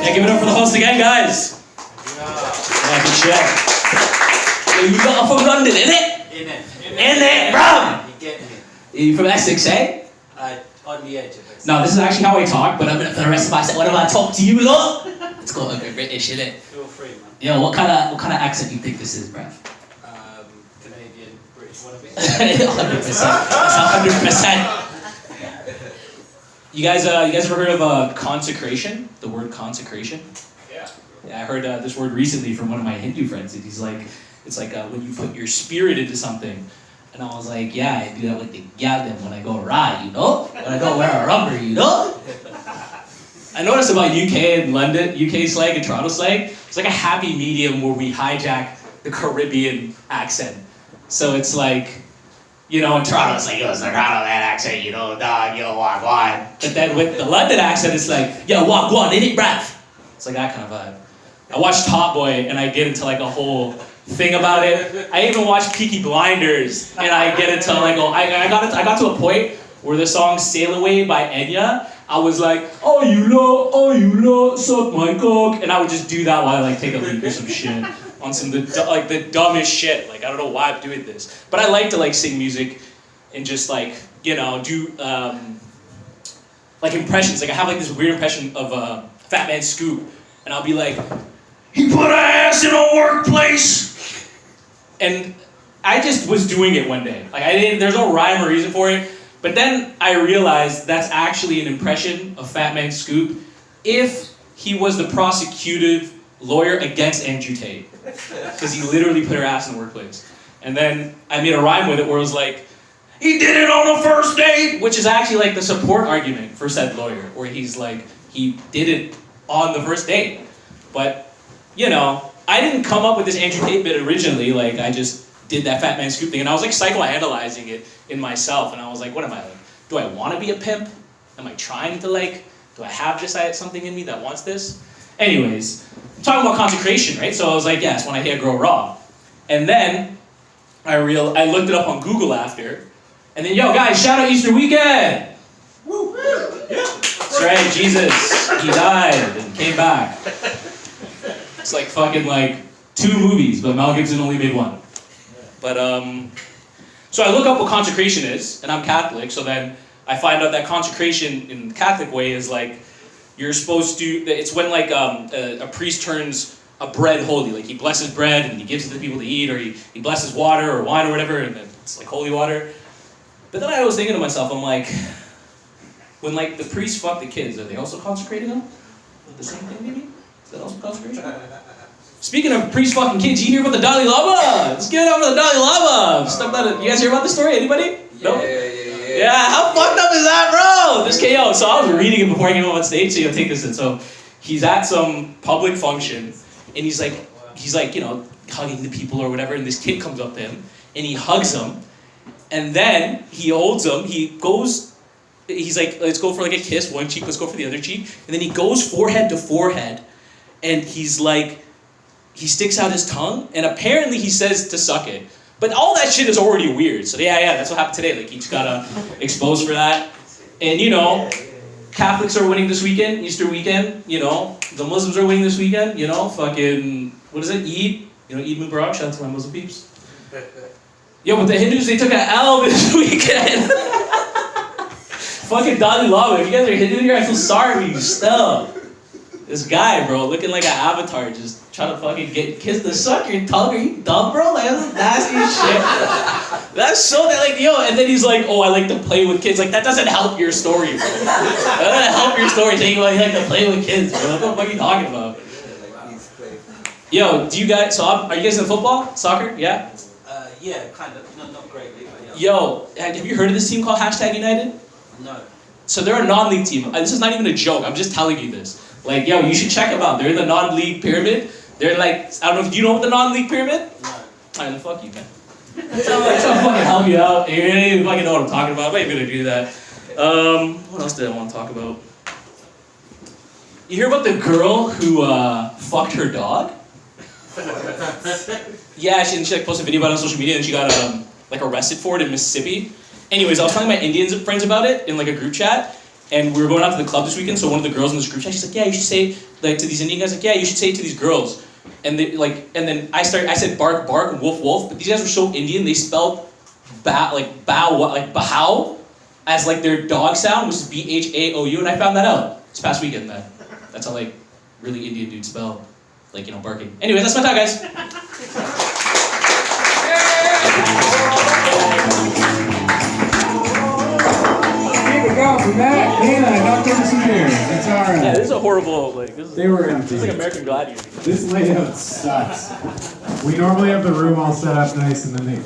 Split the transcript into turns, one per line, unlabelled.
Yeah, give it up for the host again, guys. Yeah, good shit. You got from London, innit? In it, bro. You from Essex, eh?
On the edge of it.
No, this is actually how I talk, but for the rest of my set, what if I talk to you lot? It's got a bit British, innit?
Feel free, man.
Yo, what kind of accent you think this is, bruv?
Canadian, British, wannabe.
100%. That's 100%. You guys ever heard of consecration? The word consecration?
Yeah.
Yeah, I heard this word recently from one of my Hindu friends. And he's like, it's like when you put your spirit into something. And I was like, yeah, I do that with the yadim when I go ride, you know? When I go wear a rubber, you know? I noticed about UK and London, UK slang and Toronto slang, it's like a happy medium where we hijack the Caribbean accent. So it's like, you know, in Toronto, it's like, yo, it's a Toronto that accent, you know, dog, yo, walk on. But then with the London accent, it's like, yo, walk on, ain't it, bruv? It's like that kind of vibe. I watch Top Boy and I get into like a whole thing about it. I even watch Peaky Blinders and I get into like, I got to a point where the song Sail Away by Enya, I was like, oh you know, suck my cock. And I would just do that while I like take a leak or some shit. On some the dumbest shit. Like, I don't know why I'm doing this. But I like to like sing music and just like, you know, do like impressions. Like I have like this weird impression of Fat Man Scoop. And I'll be like, he put an ass in a workplace. And I just was doing it one day. Like there's no rhyme or reason for it. But then I realized that's actually an impression of Fat Man Scoop if he was the prosecutive lawyer against Andrew Tate. Because he literally put her ass in the workplace. And then I made a rhyme with it where it was like, he did it on the first date! Which is actually like the support argument for said lawyer. Where he's like, he did it on the first date. But, you know, I didn't come up with this Andrew Tate bit originally. Like, I just did that Fat Man Scoop thing. And I was like psychoanalyzing it in myself. And I was like, what am I like? Do I want to be a pimp? Am I trying to like, do I have just something in me that wants this? Anyways, I'm talking about consecration, right? So I was like, yes, when I hear girl raw. And then I looked it up on Google after. And then, yo, guys, shout out Easter weekend! Woo! Yeah. That's right, Jesus, he died and came back. It's like fucking like 2 movies, but Mel Gibson only made 1. But, so I look up what consecration is, and I'm Catholic, so then I find out that consecration in the Catholic way is like, you're supposed to, it's when like a priest turns a bread holy, like he blesses bread and he gives it to people to eat, or he blesses water or wine or whatever, and then it's like holy water. But then I was thinking to myself, I'm like, when like the priests fuck the kids, are they also consecrating them? The same thing maybe? Is that also consecration? Speaking of priest fucking kids, you hear about the Dalai Lama? Let's give it up for the Dalai Lama! You guys hear about the story? Anybody? No? Yeah, how fucked up is that, bro? This KO. So I was reading it before I came up on stage, so take this in. So he's at some public function, and he's like, you know, hugging the people or whatever, and this kid comes up to him, and he hugs him, and then he holds him, he's like, let's go for like a kiss, one cheek, let's go for the other cheek, and then he goes forehead to forehead, and he's like, he sticks out his tongue, and apparently he says to suck it. But all that shit is already weird. So yeah, that's what happened today. Like, he just got exposed for that. And, you know, Catholics are winning this weekend, Easter weekend. You know, the Muslims are winning this weekend. You know, fucking, what is it, Eid? You know, Eid Mubarak. Shout out to my Muslim peeps. Yo, but the Hindus, they took an L this weekend. Fucking Dalai Lama. If you guys are Hindu here, I feel sorry for you still. This guy, bro, looking like an avatar, just trying to fucking kiss the suck your tongue. Are you dumb, bro? Like, that's nasty as shit. That's so, like, yo, and then he's like, oh, I like to play with kids. Like, that doesn't help your story, bro. That doesn't help your story saying, well, you like to play with kids, bro. What the fuck are you talking about? Yo, do you guys, so are you guys in football? Soccer? Yeah?
Yeah, kind of. Not greatly, but yeah.
Yo, have you heard of this team called #United?
No.
So they're a non-league team. This is not even a joke. I'm just telling you this. Like, yo, you should check them out. They're in the non-league pyramid. They're like, I don't know if you know what the non-league pyramid?
No.
Alright, then fuck you, man. That's how I fucking help you out. You don't even fucking know what I'm talking about. I'm not even gonna do that. What else did I want to talk about? You hear about the girl who fucked her dog? Yeah, she like posted a video about it on social media, and she got like arrested for it in Mississippi. Anyways, I was telling my Indian friends about it in like a group chat, and we were going out to the club this weekend. So one of the girls in this group chat, she's like, "Yeah, you should say like to these Indian guys, like, yeah, you should say it to these girls." And they like, and then I said bark bark and wolf wolf, but these guys were so Indian, they spelled bahau as like their dog sound, which is BHAOU, and I found that out this past weekend. That's how like really Indian dudes spell, like, you know, barking. Anyway, that's my talk, guys.
Keep it going from that. Hannah, knocked over some beers. It's alright.
Yeah, this is a horrible, like, this is,
They were empty.
it's like American Gladiator.
This layout sucks. We normally have the room all set up nice and then they